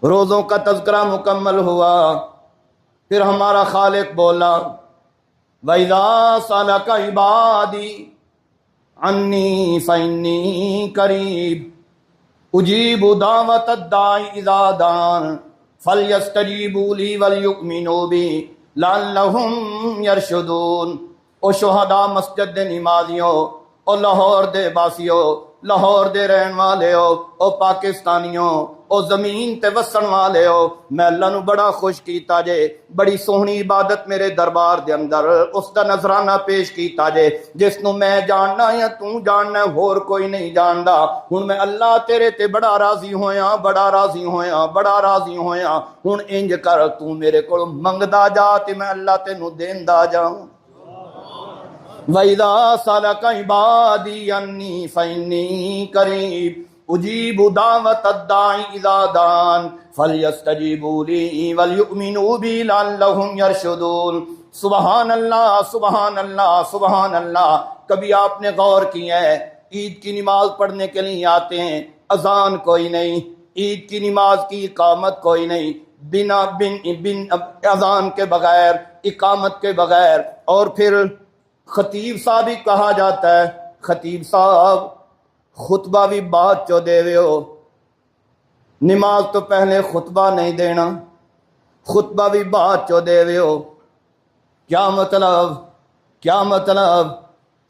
روزوں کا تذکرہ مکمل ہوا، پھر ہمارا خالق بولا وَإِذَا سَأَلَكَ عِبَادِي عَنِّي فَإِنِّي قَرِيبٌ أُجِيبُ دَعْوَةَ الدَّاعِ إِذَا دَعَانِ فَلْيَسْتَجِيبُوا لِي وَلْيُؤْمِنُوا بِي لَعَلَّهُمْ يَرْشُدُونَ۔ او شہداء مسجد دے نمازیوں، او لاہور دے باسیوں، لاہور دے رہن والےو، او پاکستانیوں، او زمین تے وسن والےو، میں اللہ نو بڑا خوش کیتا جے، بڑی سونی عبادت میرے دربار دے اندر اس دا نذرانہ پیش کیتا جے جس نو میں جاننا یا تو جاننا ہور کوئی نہیں جاندا۔ ہن میں اللہ تیرے تے بڑا راضی ہویا، بڑا راضی ہویا، بڑا راضی ہویا۔ ہن انج کر تو میرے کول منگدا جا تے میں اللہ تینو دیندا جاؤں۔ وَإِذَا سَأَلَكَ عِبَادِي عَنِّي فَإِنِّي قَرِيبٌ أُجِيبُ دَعْوَةَ الدَّاعِ إِذَا دَعَانِ فَلْيَسْتَجِيبُوا لِي وَلْيُؤْمِنُوا بِي لَعَلَّهُمْ يَرْشُدُونَ۔ سبحان اللہ سبحان اللہ سبحان اللہ۔ کبھی آپ نے غور کیا ہے، عید کی نماز پڑھنے کے لیے آتے ہیں، اذان کوئی نہیں، عید کی نماز کی اقامت کوئی نہیں، بن اذان کے بغیر، اقامت کے بغیر، اور پھر خطیب صاحب ہی کہا جاتا ہے، خطیب صاحب خطبہ بھی بعد چو دے ہو، نماز تو پہلے خطبہ نہیں دینا، خطبہ بھی بعد چو دے ہو۔ کیا مطلب؟ کیا مطلب؟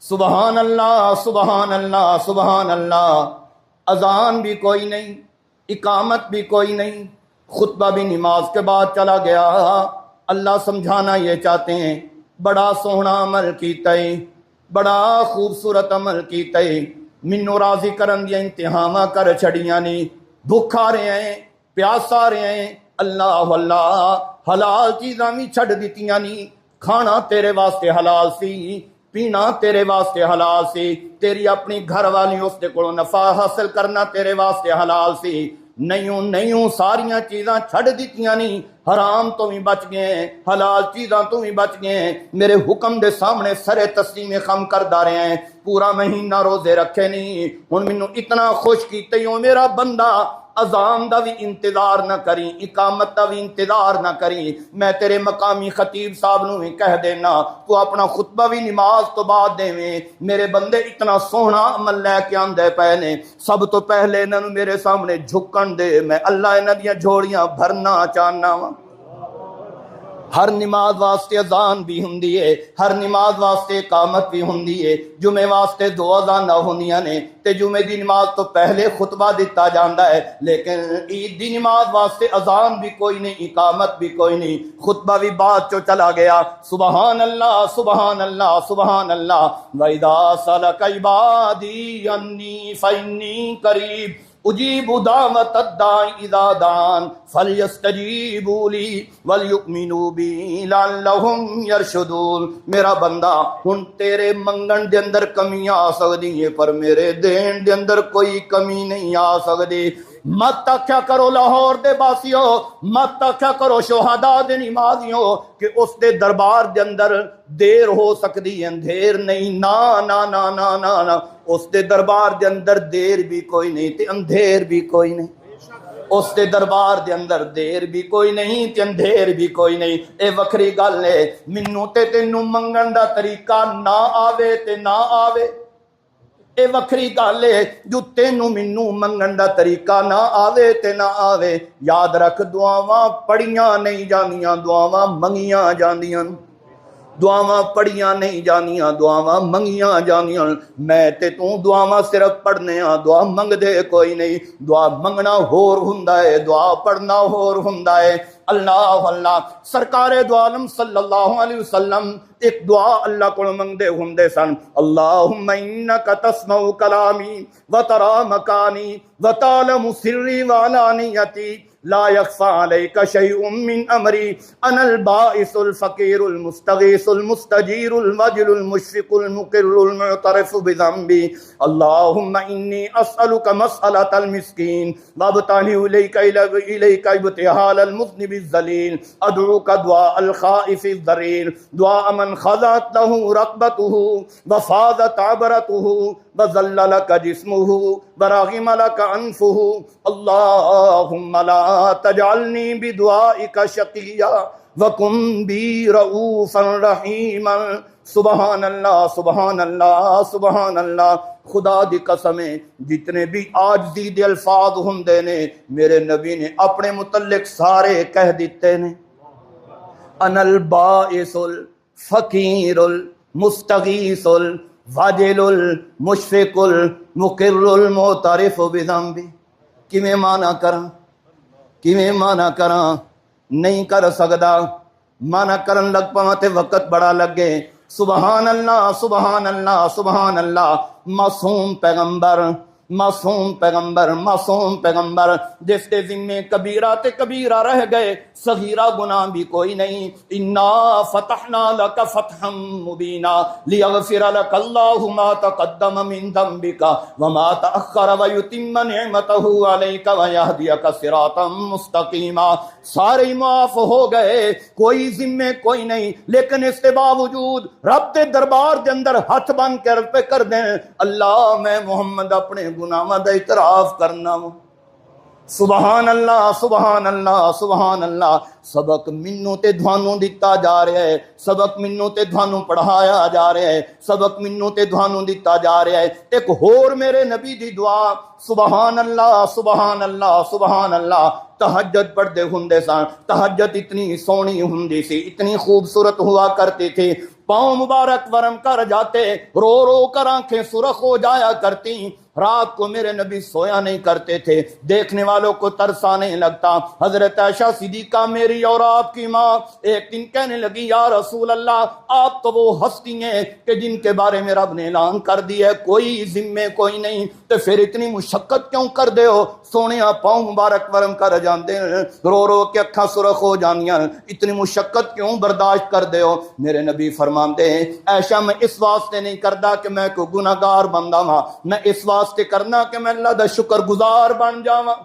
سبحان اللہ سبحان اللہ سبحان اللہ۔ اذان بھی کوئی نہیں، اقامت بھی کوئی نہیں، خطبہ بھی نماز کے بعد چلا گیا۔ اللہ سمجھانا یہ چاہتے ہیں، بڑا سوہنا عمل کیتا ہے، بڑا خوبصورت عمل کیتا ہے، مینوں راضی کرن دیا انتہاواں کر چھڑیاں نہیں، بھوک آ رہے ہیں، پیاس آ رہے ہیں، اللہ اللہ حلال چیزاں بھی چھڑ دیتیاں نہیں۔ کھانا تیرے واسطے حلال سی، پینا تیرے واسطے حلال سی، تیری اپنی گھر والی اس دے کولوں نفع حاصل کرنا تیرے واسطے حلال سی، نہیں ساریاں چیزاں چھڑ دیتیاں نہیں، حرام تو بھی بچ گئے ہیں، حلال چیزاں تو بھی بچ گئے ہیں، میرے حکم دے سامنے سرے تسلیم خم کردا رہے ہیں، پورا مہینہ روزے رکھے نہیں۔ ہن مینوں اتنا خوش کیتے ہو میرا بندہ، اذان دا بھی انتظار نہ کری، اقامت دا بھی انتظار نہ کری، میں تیرے مقامی خطیب صاحب نو بھی کہہ دینا تو اپنا خطبہ بھی نماز تو بعد دیویں۔ میرے بندے اتنا سوہنا عمل لے کے آندے پے نے، سب تو پہلے انہاں نو میرے سامنے جھکن دے، میں اللہ انہاں دیاں جھوڑیاں بھرنا چاہنا وا۔ ہر نماز واسطے اذان بھی ہوندی ہے، ہر نماز واسطے اقامت بھی ہوندی ہے، جمعے واسطے دو اذاناں ہوندیاں نے تے جمعے دی نماز تو پہلے خطبہ دتا جاندا ہے، لیکن عید دی نماز واسطے اذان بھی کوئی نہیں، اقامت بھی کوئی نہیں، خطبہ بھی بعد چو چلا گیا۔ سبحان اللہ سبحان اللہ سبحان اللہ۔ وَإِذَا سَأَلَكَ عِبَادِي عَنِّي فَإِنِّي قَرِيبٌ اجیب دعوت الداعی اذا دعان فلیستجیبوا لی ولیؤمنوا بی لعلہم یرشدون۔ میرا بندہ ہن تیرے منگن دے اندر کمیاں آ سکدی ہیں، پر میرے دین دے اندر کوئی کمی نہیں آ سکدی۔ مت آکھیا کرو لاہور دے باسیو، مت آکھیا کرو شہداء دے نمازیوں کہ اس دے دربار دے اندر دیر ہو سکتی ہے، اندھیر نہیں، نا نا نا نا نا نا، اس دے دربار دے اندر دیر بھی کوئی نہیں تے اندھیر بھی کوئی نہیں۔ اس دے دربار دے اندر دیر بھی کوئی نہیں تے اندھیر بھی کوئی نہیں. اے وکھری گل ہے مینوں تے تینوں منگن دا طریقہ نہ آوے تے نہ آوے. اے وکھری گل ہے جو تینوں مینوں منگن دا طریقہ نہ آوے تے نہ آوے. یاد رکھ دعاواں پڑھیاں نہیں جاندیاں دعاواں منگیاں جاندیاں. دعاواں پڑھیاں نہیں جانیاں دعاواں منگیاں جانیاں. میں تے تو دعاواں صرف پڑھنے ہاں دعا منگ دے کوئی نہیں. دعا منگنا ہور ہوندا ہے دعا پڑھنا ہور ہوندا ہے. اللہ اللہ سرکار دو عالم صلی اللہ علیہ وسلم ایک دعا اللہ کو منگدے ہوندے سن. اللہم انک تسمع کلامی وترى مکانی وتعلم سری وعلانیتی لا يخفى عليك شيء من أمري أنا البائس الفقير المستغيث المستجير المجل المشفق المقر المعترف بذنبي. اللهم إني أسألك مسألة المسكين وابتهل إليك ابتهال المذنب الذليل. أدعوك دعاء الخائف الضرير دعاء من خضعت له رقبته وفاضت عبرته وذل لك جسمه ورغم لك أنفه. اللهم لا تجعلني بدعائك شقيا وكن بي رؤوفا رحيما. سبحان اللہ سبحان اللہ سبحان اللہ. خدا دی قسم ہے جتنے بھی عاجزی دے الفاظ ہوندے نے میرے نبی نے اپنے متعلق سارے کہہ دیتے نے. انا البائس الفقیر المستغیث الواجل المشفق المقر المعترف بذنبی. کیویں مانا کراں کیویں مانا کراں نہیں کر سکدا. مانا کرن لگ پاں تے وقت بڑا لگے. سبحان اللہ سبحان اللہ سبحان اللہ. معصوم پیغمبر معصوم پیغمبر معصوم پیغمبر جس کے ذمے کبیرہ تے کبیرہ رہ گئے صغیرہ گناہ بھی کوئی نہیں. انا فتحنا لک فتحا مبینا لیغفر لک اللہ ما تقدم من ذنبک وما تأخر ویتم نعمتہ علیک ویہدیک صراطا مستقیما. سارے معاف ہو گئے کوئی ذمے کوئی نہیں. لیکن اس کے باوجود رب کے دربار دے اندر ہاتھ بن کے پہ کر دیں اللہ میں محمد اپنے گناہاں دا اعتراف کرنا. سبحان اللہ سبحان اللہ سبحان اللہ. سبق مینوں تے تھانوں دتا جا رہا ہے سبق مینوں تے تھانوں پڑھایا جا رہا ہے سبق مینوں تے تھانوں دتا جا رہا ہے. ایک ہور میرے نبی دی دعا سبحان اللہ سبحان اللہ سبحان اللہ. تہجد پڑھتے ہوندے سن. تہجد اتنی سونی ہوندی سی اتنی خوبصورت ہوا کرتی تھی. پاؤں مبارک ورم کر جاتے رو رو کر آنکھیں سرخ ہو جایا کرتی. رات کو میرے نبی سویا نہیں کرتے تھے. دیکھنے والوں کو ترس آنے لگتا. حضرت عائشہ صدیقہ میری اور آپ کی ماں ایک دن کہنے لگی یا رسول اللہ آپ تو وہ ہستی ہیں کہ جن کے بارے میں رب نے اعلان کر دیا ہے کوئی ذمے کوئی نہیں تو پھر اتنی مشقت کیوں کر دے ہو. سونے پاؤں مبارک ورم کر جاندے رو رو کے اکھاں سرخ ہو جانیاں اتنی مشقت کیوں برداشت کر دے ہو. میرے نبی فرماندے عائشہ میں اس واسطے نہیں کردا کہ میں کوئی گناہگار بندہ ہاں میں اس واسطے کرنا کہ میں اللہ دا شکر گزار بن جاواں.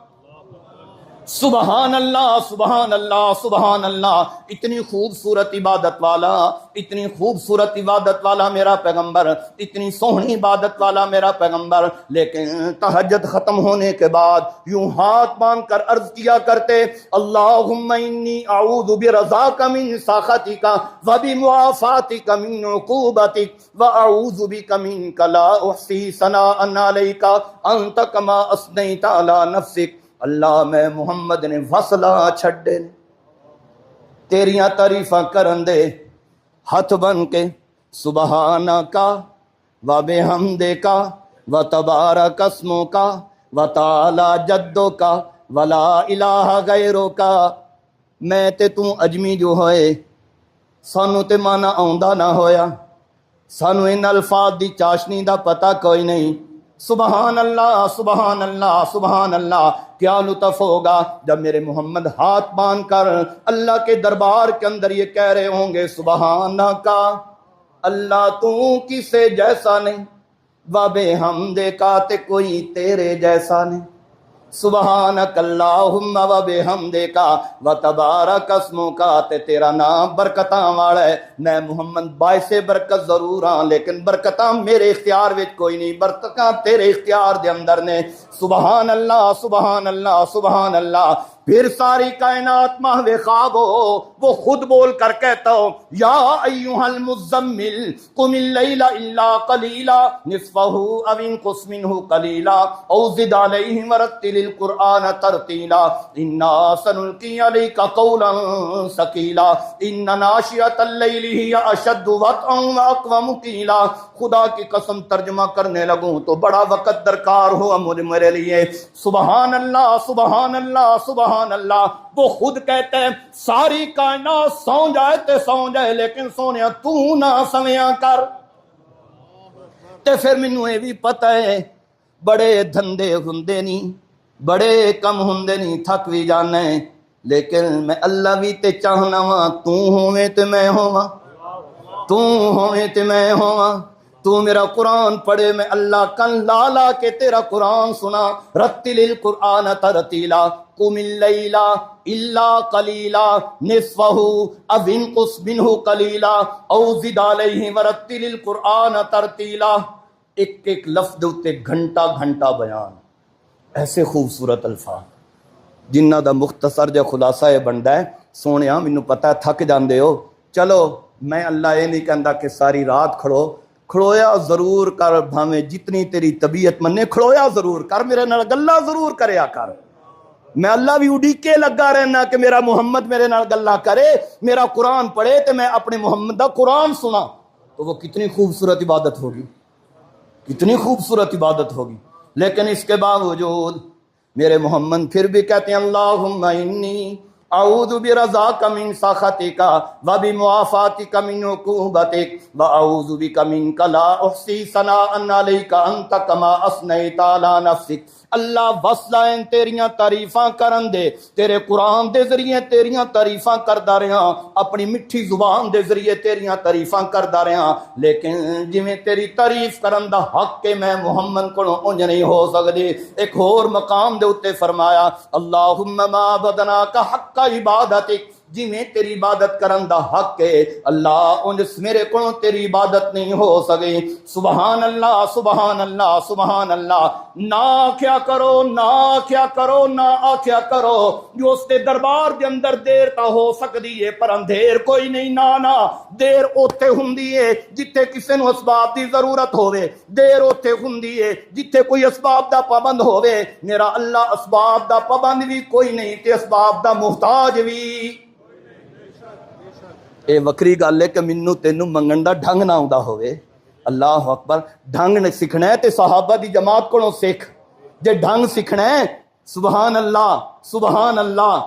سبحان اللہ سبحان اللہ سبحان اللہ. اتنی خوبصورت عبادت والا اتنی خوبصورت عبادت والا میرا پیغمبر اتنی سونی عبادت والا میرا پیغمبر. لیکن تہجد ختم ہونے کے بعد یوں ہاتھ باندھ کر عرض کیا کرتے اللہم انی اعوذ برضاک من سخطک وبمعافاتک من عقوبتک واعوذ بک منک لا احصی ثناء علیک انت کما اثنیت علی نفسک. اللہ میں محمد نے وصلہ چھڈے تیریاں تعریفاں کرن دے ہاتھ بن کے سبحانکا و بحمدکا و تبارک اسمکا و تعالی جدکا ولا الہ غیرکا. میں تے تو اجمی جو ہوئے سانو تے مانا آوندا نہ ہویا سانو ان الفاظ دی چاشنی دا پتہ کوئی نہیں. سبحان اللہ سبحان اللہ سبحان اللہ. کیا لطف ہوگا جب میرے محمد ہاتھ باندھ کر اللہ کے دربار کے اندر یہ کہہ رہے ہوں گے سبحانکا اللہ تو کسے جیسا نہیں و بحمدکا تے کوئی تیرے جیسا نہیں. سبحانک اللہم و بحمدک و تبارک اسمک، تے تیرا نام برکتاں والا ہے۔ میں محمد باعث برکت ضرور ہاں، لیکن برکتاں میرے اختیار وچ کوئی نہیں، برکتاں تیرے اختیار دے اندر نے۔ سبحان اللہ سبحان اللہ سبحان اللہ۔ پھر ساری کائنات محو خواب ہو، وہ خود بول کر کہتا ہو یا ایھا المزمل قم اللیل الا قلیلا نصفہ او انقص منہ قلیلا او زد علیہ ورتل القرآن ترتیلا انا سنلقی علیک قولا ثقیلا ان ناشئۃ اللیل ہی اشد وطئا واقوم قیلا۔ خدا کی قسم ترجمہ کرنے لگوں تو بڑا وقت درکار ہوا میرے لیے۔ سبحان اللہ سبحان اللہ سبحان اللہ۔ وہ خود کہتے ہیں ساری کائنات سو جائے تے سو جائے، لیکن سونیا تو نہ سویاں کر۔ تے پھر مینوں یہ بھی پتہ ہے بڑے دھندے ہوندے نہیں، بڑے کم ہوندے نہیں، تھک بھی جانا ہے، لیکن میں اللہ بھی تے چاہنا وا تو ہوویں تے میں ہوواں، تو ہوویں تے میں ہوواں۔ تو میرا قرآن پڑھے، میں اللہ کن لا لا کے تیرا قرآن سنا۔ رتل القرآن ترتیلا قم اللیل الا قلیلا نصفہ او انقص منہ قلیلا او زد علیہ ورتل القرآن ترتیلا۔ ایک ایک لفظ اتے گھنٹہ گھنٹہ بیان، ایسے خوبصورت الفاظ جنہ دا مختصر جو خلاصہ یہ بنتا ہے۔ سونیا مینوں پتہ ہے تھک جاندے ہو، چلو میں اللہ یہ نہیں کہندا کہ ساری رات کھڑویا ضرور کر، بھاویں جتنی تیری طبیعت منے کھڑویا ضرور کر، میرے نال گلا ضرور کریا کر۔ میں اللہ بھی اڈیکے لگا رہنا کہ میرا محمد میرے نال گلا کرے، میرا قرآن پڑھے تے میں اپنے محمد دا قرآن سنا، تو وہ کتنی خوبصورت عبادت ہوگی، کتنی خوبصورت عبادت ہوگی۔ لیکن اس کے باوجود میرے محمد پھر بھی کہتے ہیں اللہم انی اعوذ برضاک من سخطک و بمعافاتک من عقوبتک و اعوذ بک منک لا احصی ثناء علیک انت کما اثنیت علی نفسک۔ اللہ وسلائیں تیریاں تعریفاں کرن دے، تیرے قرآن دے ذریعے تیریاں تعریفاں کردا رہا، اپنی مٹھی زبان دے ذریعے تیریاں تعریفاں کردا رہا، لیکن جویں تیری تعریف کرن دا حق کہ میں محمد کولوں اونج نہیں ہو سکدی۔ ایک اور مقام دے اوتے فرمایا اللہم ما بدناک حق عبادتک، جی میں تیری عبادت کرن دا حق ہے اللہ انج میرے کو تیری عبادت نہیں ہو سکے۔ سبحان اللہ سبحان اللہ سبحان اللہ۔ نہ آکھیا کرو نہ آکھیا کرو نہ آکھیا کرو جو اس دے دربار دے اندر دیر تا ہو سکدی ہے، پر اندھیر کوئی نہیں۔ نہ دیر اوتھے ہوندی ہے جتھے کسے نو اسباب دی ضرورت ہوے، دیر اوتھے ہوندی ہے جتھے کوئی اسباب دا پابند ہوے۔ میرا اللہ اسباب دا پابند بھی کوئی نہیں تے اسباب دا محتاج بھی۔ اے وکری گل ہے کہ مینوں تینوں منگن دا ڈھنگ نہ آوندا ہوے۔ اللہ اکبر۔ ڈھنگ سیکھنا ہے تے صحابہ دی جماعت کولوں سیکھ، جے ڈھنگ سیکھنا ہے سبحان اللہ سبحان اللہ،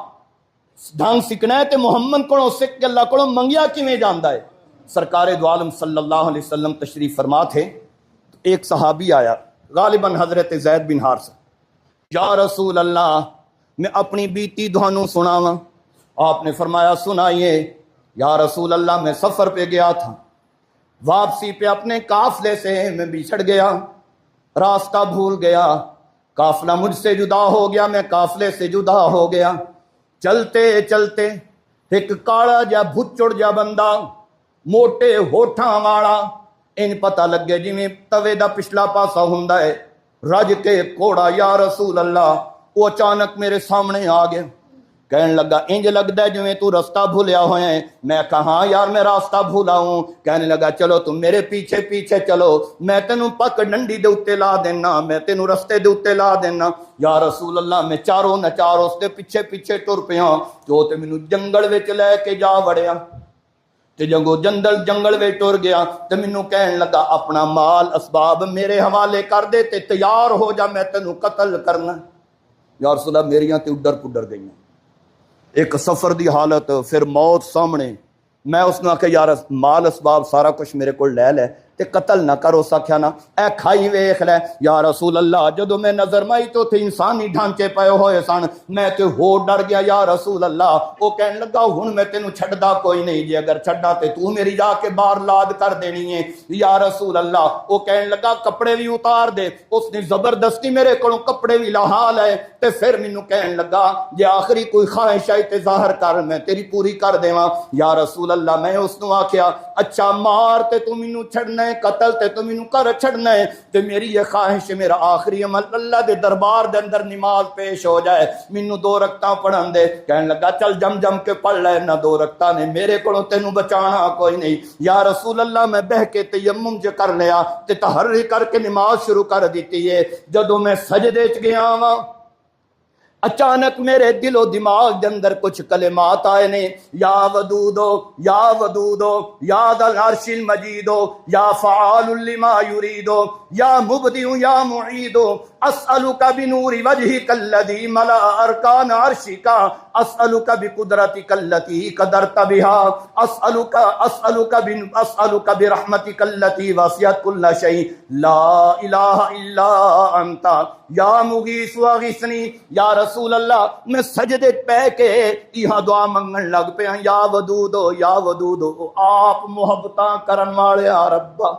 ڈھنگ سیکھنا ہے تے محمد کولوں سیکھ کے اللہ کولوں منگیا کیویں جاندا ہے۔ سرکار دو عالم صلی اللہ علیہ وسلم تشریف فرما تھے، تو ایک صحابی آیا غالباً حضرت زید بن حارثہ، یا رسول اللہ میں اپنی بیتی تھانوں سناواں؟ آپ نے فرمایا سنائیے۔ یا رسول اللہ میں سفر پہ گیا تھا، واپسی پہ اپنے قافلے سے میں بچھڑ گیا، راستہ بھول گیا، قافلہ مجھ سے جدا ہو گیا، میں قافلے سے جدا ہو گیا۔ چلتے چلتے ایک کالا جا بھچڑ جا بندہ موٹے ہوٹھاں والا، ان پتہ لگے جویں توے دا پچھلا پاسا ہوندا ہے، رج کے کوڑا یا رسول اللہ، وہ اچانک میرے سامنے آ گیا، کہنے لگا انج لگدا ہے جویں تو راستہ بھولیا ہویا ہے۔ میں کہا ہاں یار میں راستہ بھولا ہوں۔ کہنے لگا چلو تم میرے پیچھے پیچھے چلو، میں تینوں پک ڈنڈی دے اوتے لا دینا، میں تینوں رستے دے اوتے لا دینا۔ یا رسول اللہ میں چاروں نچار اس دے پیچھے پیچھے ٹر پیا، جو تے مینوں جنگل وچ لے کے جا وڑیا، تے جنگل وچ ٹر گیا تے مینوں کہن لگا اپنا مال اسباب میرے حوالے کر دے تے تیار ہو جا، میں تینوں قتل کرنا۔ یا رسول اللہ میریاں تے اڈر پڈر گئیاں، ایک سفر دی حالت، پھر موت سامنے۔ میں اس نے آخیا یار مال اسباب سارا کچھ میرے کو لے تے قتل نہ کرو سکیا نا اے کھائی ویکھ لے یا رسول اللہ جدو میں نظر مائی تو تھے انسانی ڈھانچے پے ہوئے سن میں تے ہو ڈر گیا یا رسول اللہ وہ کہنے لگا ہن میں تینوں چھڈدا کوئی نہیں جی اگر چھڈا تے تو میری جا کے بار لاد کر دینی ہے یا رسول اللہ وہ کہنے لگا کپڑے بھی اتار دے اس نے زبردستی میرے کولوں کپڑے بھی لاہ لے تے پھر مینوں کہنے لگا جے آخری کوئی خواہش ہے تے ظاہر کر میں تیری پوری کر دیواں یا رسول اللہ میں اس نو آکھیا اچھا مار تے تو مینوں چھڑنا ہے قتل تے تو مینوں کر چھڑنا ہے تے میری یہ خواہش ہے میرا آخری عمل اللہ دے دربار دے اندر نماز پیش ہو جائے مینوں 2 رکعتاں پڑھن دے کہنے لگا چل جم جم کے پڑھ لے نہ 2 رکعتاں نے میرے کولوں تینوں بچانا کوئی نہیں یا رسول اللہ میں بہ کے تیمم جو کر لیا تے تحری کر کے نماز شروع کر دیتی ہے جدوں میں سجدے چ گیا ہاں اچانک میرے دل و دماغ کے اندر کچھ کلمات آئے نے یا ودودو یا ودودو یا ذا العرش المجیدو یا فعال لما یریدو یا مبدئ یا معید اسألک بنور وجهک الذی ملا ارکان عرشک اسألک بقدرتک التي قدرت بها اسألک برحمتک التي وسعت كل شيء لا الہ الا انت یا مغیث واغثنی یا رسول اللہ میں سجدے پہ کے یہاں دعا منگن لگ پہ یا ودودو یا ودودو آپ محبتاں کرن والے آ ربا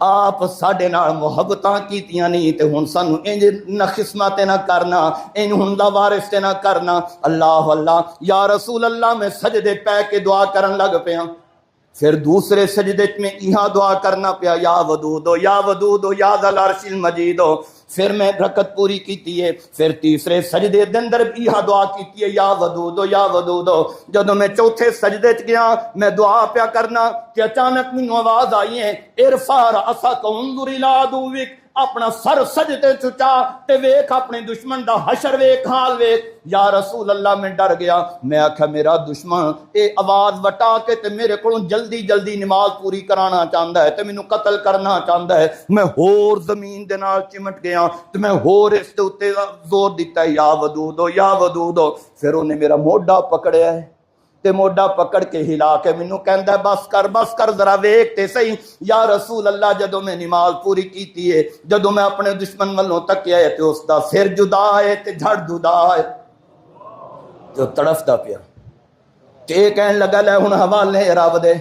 آپ ساڈے نال محبتاں کیتیاں نہیں تے ہن سانو انج نہ خصمت نہ کرنا ان ہن دا وارث تے نہ کرنا اللہ اللہ یا رسول اللہ میں سجدے پہ کے دعا کرن لگ پیا پھر دوسرے سجدے میں یہاں دعا کرنا پیا یا ودودو یا ودودو یا ذا العرش المجیدو پھر میں رکعت پوری کیتی ہے پھر تیسرے سجدے دے اندر بھی یہاں دعا کیتی ہے یا ودودو یا ودودو جدوں میں چوتھے سجدے چ گیا میں دعا پیا کرنا کہ اچانک مینوں آواز آئی ہے ارفع رأسک انظر الی عدوک اپنا سر سجدے چچا تے ویکھ اپنے دشمن دا حشر ویکھ حال ویکھ یا رسول اللہ میں ڈر گیا میں آکھا میرا دشمن اے آواز وٹا کے تے میرے کولوں جلدی جلدی نماز پوری کرانا چاہندا ہے تے مینوں قتل کرنا چاہندا ہے میں ہور زمین دے نال چمٹ گیا تے میں ہور اس تے اوتے زور دتا ہے یا ودودو یا ودودو پھر اونے میرا موڈا پکڑیا ہے تے موڈا پکڑ کے ہلا کے مینوں کہندا ہے بس کر ذرا ویکھ تے صحیح یا رسول اللہ جدوں میں نماز پوری کیتی ہے جدوں میں اپنے دشمن والوں تکیا ہے تے اس دا سر جدا ہے تے جھڑ جدا ہے تے تڑفدا پیا تے کہن لگا لے ہن حوالے رب دے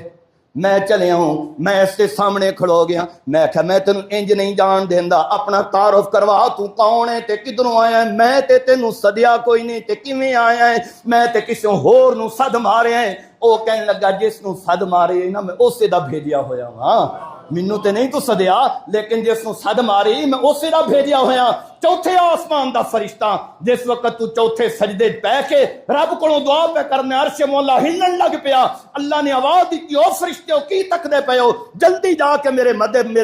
میں چلے ہوں میں اس کے سامنے کھڑو گیا میں کہا میں تینوں انج نہیں جان دیندا اپنا تعارف کروا تو کون ہے تے کدھروں آیا ہے میں تے تینوں سدیا کوئی نہیں تے کیویں آیا ہے میں تے کسے ہور نو سد ماریا ہے او کہن لگا جس نو سد مارے نا میں اسی دا بھیجیا ہویا ہاں مینوں تے نہیں تو سدیا لیکن جس نو سد ماری میں اسی دا بھیجیا ہویا چوتھے آسمان دا فرشتہ جس وقت تو چوتھے سجدے پہ کے رب کولوں دعا پہ کرنے عرش مولا ہلن لگ پیا اللہ نے آواز دی او فرشتے کی تکدے پے ہو جلدی جا کے میرے مدد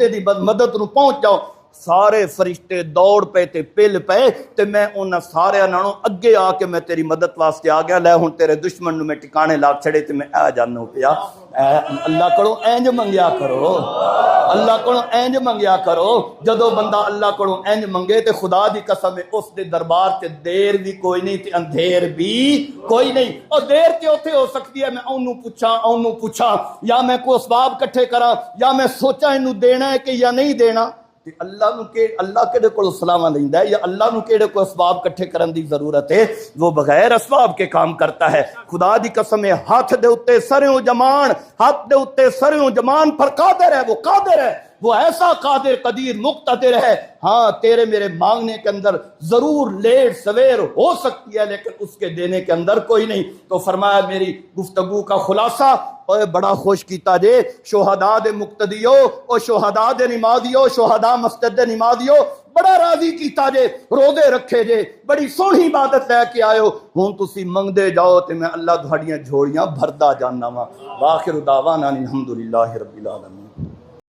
دی مدد نو پہنچ جاؤ سارے فرشتے دوڑ پے تے پل پے تے میں انہاں سارے نالوں اگے آ کے میں تیری مدد واسطے آ گیا لے ہن تیرے دشمن نو میں ٹھکانے لا چھڑے تے میں آ جانو پیا اللہ کولوں انج منگیا کرو اللہ کولوں انج منگیا کرو جدوں بندہ اللہ کولوں انج منگے تے خدا دی قسم ہے اس دے دربار تے دیر بھی کوئی نہیں تے اندھیر بھی کوئی نہیں اور دیر تے اوتھے ہو سکتی ہے میں اونوں پوچھاں یا میں کوئی اسباب کٹھے کراں یا میں سوچاں اینوں دینا ہے کہ یا نہیں دینا تے اللہ کیڑے کول سلاواں دیندا ہے یا اللہ نو کیڑے کو اسباب کٹھے کرن دی ضرورت ہے وہ بغیر اسباب کے کام کرتا ہے خدا دی قسم ہے ہاتھ دے اوتے سریوں جمان پر قادر ہے وہ ایسا قادر قدیر مقتدر ہے ہاں تیرے میرے مانگنے کے اندر ضرور لیٹ سویر ہو سکتی ہے لیکن اس کے دینے کے اندر کوئی نہیں تو فرمایا میری گفتگو کا خلاصہ اوے بڑا خوش کیتا جے شہداء دے مقتدیو او شہداء دے نمازیو شہداء مسجد دے نمازیو بڑا راضی کیتا جے روزے رکھے جے بڑی سونی عبادت لے کے آئے ہو ہن تسی منگدے جاؤ تے میں اللہ تہاڈیاں جھوڑیاں بھردا جاننا وا واخر دعوانا الحمدللہ رب العالمین